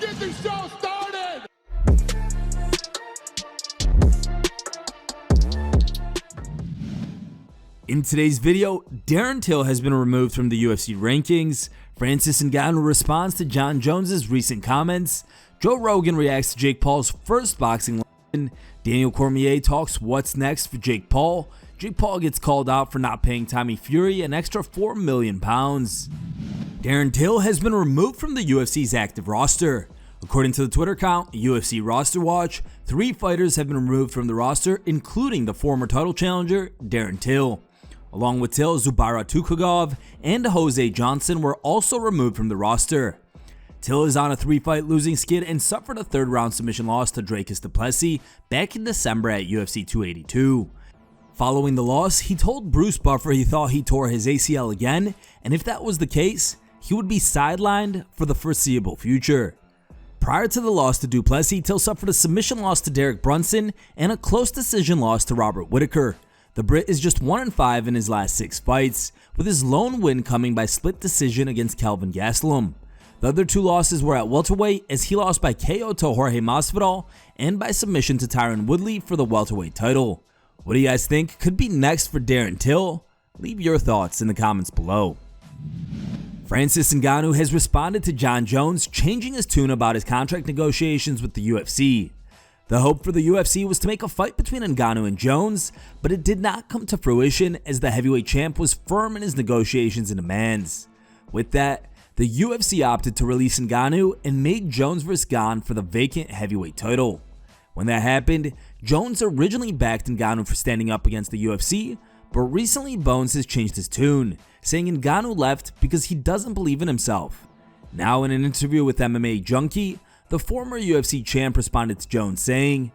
get this show started! In today's video, Darren Till has been removed from the UFC rankings, Francis Ngannou responds to Jon Jones' recent comments, Joe Rogan reacts to Jake Paul's first boxing lesson, Daniel Cormier talks what's next for Jake Paul gets called out for not paying Tommy Fury an extra £4 million. Darren Till has been removed from the UFC's active roster. According to the Twitter account, UFC Roster Watch, 3 fighters have been removed from the roster, including the former title challenger, Darren Till. Along with Till, Zubaira Tukhugov and Jose Johnson were also removed from the roster. Till is on a 3-fight losing skid and suffered a 3rd-round submission loss to Dricus du Plessis back in December at UFC 282. Following the loss, he told Bruce Buffer he thought he tore his ACL again, and if that was the case, he would be sidelined for the foreseeable future. Prior to the loss to du Plessis, Till suffered a submission loss to Derek Brunson and a close decision loss to Robert Whittaker. The Brit is just 1-5 in his last 6 fights, with his lone win coming by split decision against Kelvin Gastelum. The other 2 losses were at welterweight, as he lost by KO to Jorge Masvidal and by submission to Tyron Woodley for the welterweight title. What do you guys think could be next for Darren Till? Leave your thoughts in the comments below. Francis Ngannou has responded to Jon Jones changing his tune about his contract negotiations with the UFC. The hope for the UFC was to make a fight between Ngannou and Jones, but it did not come to fruition as the heavyweight champ was firm in his negotiations and demands. With that, the UFC opted to release Ngannou and made Jones vs. Gane for the vacant heavyweight title. When that happened, Jones originally backed Ngannou for standing up against the UFC, but recently Bones has changed his tune, saying Ngannou left because he doesn't believe in himself. Now in an interview with MMA Junkie, the former UFC champ responded to Jones saying,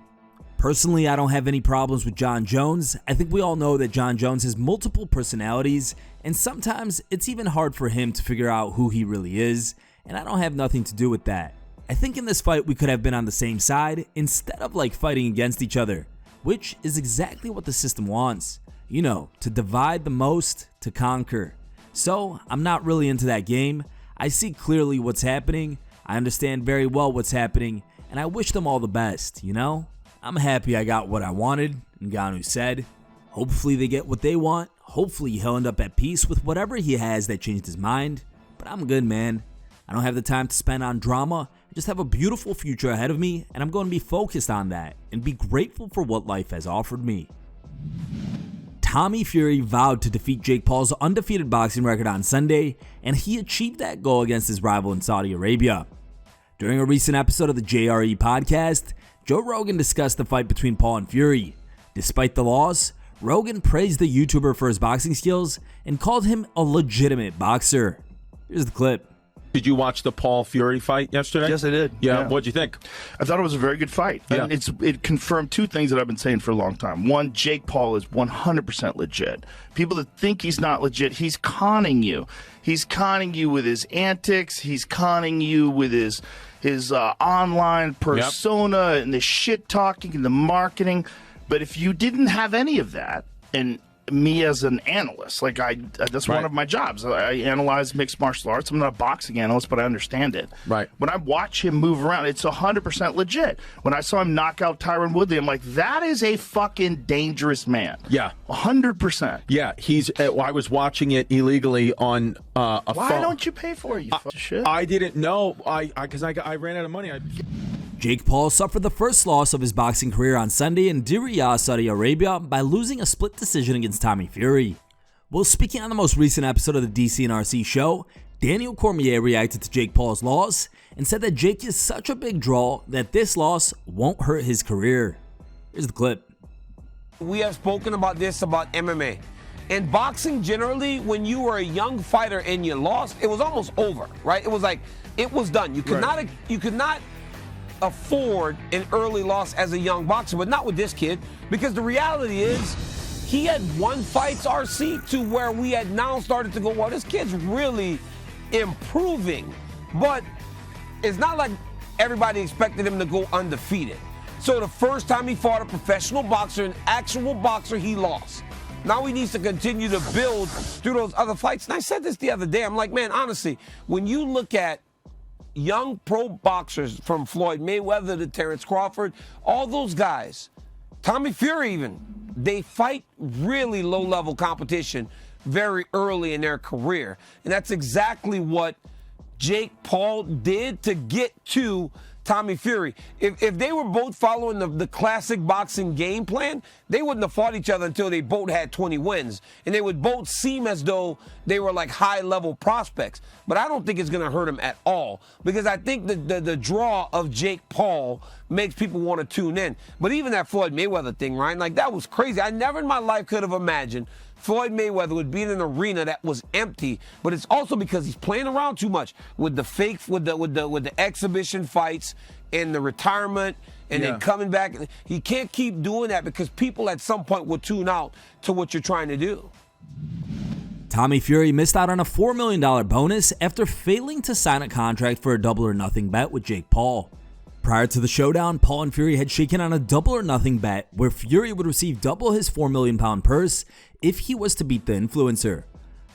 "Personally, I don't have any problems with Jon Jones. I think we all know that Jon Jones has multiple personalities, and sometimes it's even hard for him to figure out who he really is, and I don't have nothing to do with that. I think in this fight we could have been on the same side instead of like fighting against each other, which is exactly what the system wants. You know, to divide the most, to conquer. So I'm not really into that game. I see clearly what's happening. I understand very well what's happening, and I wish them all the best, you know? I'm happy I got what I wanted," Ngannou said. Hopefully they get what they want. Hopefully he'll end up at peace with whatever he has that changed his mind. But I'm good, man. I don't have the time to spend on drama. I just have a beautiful future ahead of me, and I'm going to be focused on that and be grateful for what life has offered me. Tommy Fury vowed to defeat Jake Paul's undefeated boxing record on Sunday, and he achieved that goal against his rival in Saudi Arabia. During a recent episode of the JRE podcast, Joe Rogan discussed the fight between Paul and Fury. Despite the loss, Rogan praised the YouTuber for his boxing skills and called him a legitimate boxer. Here's the clip. Did you watch the Paul Fury fight yesterday? Yes, I did. Yeah. What'd you think? I thought it was a very good fight. Yeah. And it confirmed 2 things that I've been saying for a long time. One, Jake Paul is 100% legit. People that think he's not legit, he's conning you. He's conning you with his antics. He's conning you with his online persona and the shit talking and the marketing. But if you didn't have any of that, and me as an analyst, that's one of my jobs. I analyze mixed martial arts. I'm not a boxing analyst, but I understand it. Right. When I watch him move around, it's 100% legit. When I saw him knock out Tyron Woodley, I'm like, that is a fucking dangerous man. Yeah. 100%. Yeah, I was watching it illegally on a phone. Why don't you pay for it, you fucking shit? I didn't know, because I ran out of money. Jake Paul suffered the first loss of his boxing career on Sunday in Riyadh, Saudi Arabia by losing a split decision against Tommy Fury. While speaking on the most recent episode of the DC and RC show, Daniel Cormier reacted to Jake Paul's loss and said that Jake is such a big draw that this loss won't hurt his career. Here's the clip. We have spoken about this about MMA. In boxing, generally, when you were a young fighter and you lost, it was almost over, right? It was like, it was done. You could not afford an early loss as a young boxer, but not with this kid, because the reality is he had won fights, RC, to where we had now started to go, well, this kid's really improving. But it's not like everybody expected him to go undefeated. So the first time he fought a professional boxer, an actual boxer, he lost. Now he needs to continue to build through those other fights. And I said this the other day. I'm like, man, honestly, when you look at young pro boxers from Floyd Mayweather to Terrence Crawford, all those guys, Tommy Fury even, they fight really low-level competition very early in their career. And that's exactly what Jake Paul did to get to Tommy Fury. If they were both following the classic boxing game plan, they wouldn't have fought each other until they both had 20 wins. And they would both seem as though they were like high-level prospects. But I don't think it's going to hurt him at all, because I think the draw of Jake Paul makes people want to tune in. But even that Floyd Mayweather thing, Ryan, like that was crazy. I never in my life could have imagined Floyd Mayweather would be in an arena that was empty, but it's also because he's playing around too much with the fake, with the exhibition fights and the retirement, and then coming back. He can't keep doing that because people at some point will tune out to what you're trying to do. Tommy Fury missed out on a $4 million bonus after failing to sign a contract for a double or nothing bet with Jake Paul. Prior to the showdown, Paul and Fury had shaken on a double or nothing bet where Fury would receive double his £4 million purse if he was to beat the influencer.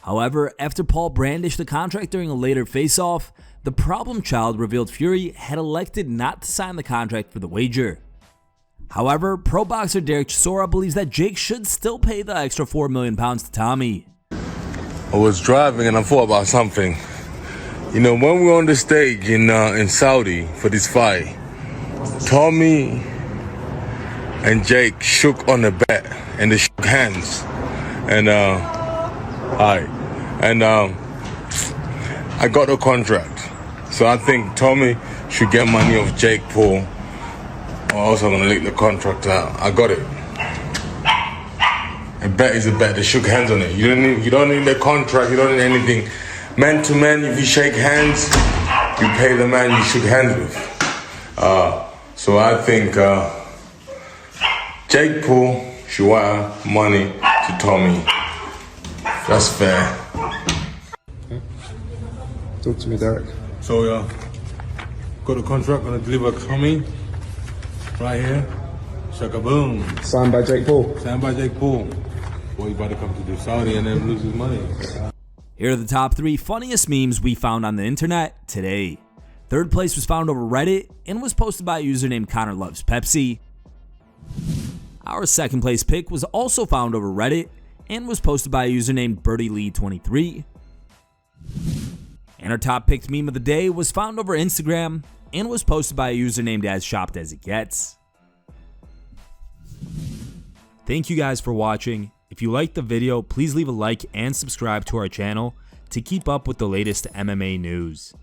However, after Paul brandished the contract during a later face-off, the problem child revealed Fury had elected not to sign the contract for the wager. However, pro boxer Derek Chisora believes that Jake should still pay the extra $4 million to Tommy. I was driving and I thought about something. You know, when we were on the stage in Saudi for this fight, Tommy and Jake shook on the bet and they shook hands. And I got the contract. So I think Tommy should get money off Jake Paul, or else I'm gonna leak the contract out. I got it. A bet is a bet. They shook hands on it. You don't need the contract. You don't need anything. Man to man, if you shake hands, you pay the man you shook hands with. So I think Jake Paul should wire money to Tommy. That's fair. Talk to me, Derek. So got a contract, gonna deliver Tommy right here. Shaka boom. Signed by Jake Paul. Signed by Jake Paul. Boy, you about to come to the Saudi and then lose his money. Here are the top 3 funniest memes we found on the internet today. Third place was found over Reddit and was posted by a user named Connor Loves Pepsi. Our second place pick was also found over Reddit and was posted by a user named BirdieLee23. And our top picked meme of the day was found over Instagram and was posted by a user named As Shopped As It Gets. Thank you guys for watching. If you liked the video, please leave a like and subscribe to our channel to keep up with the latest MMA news.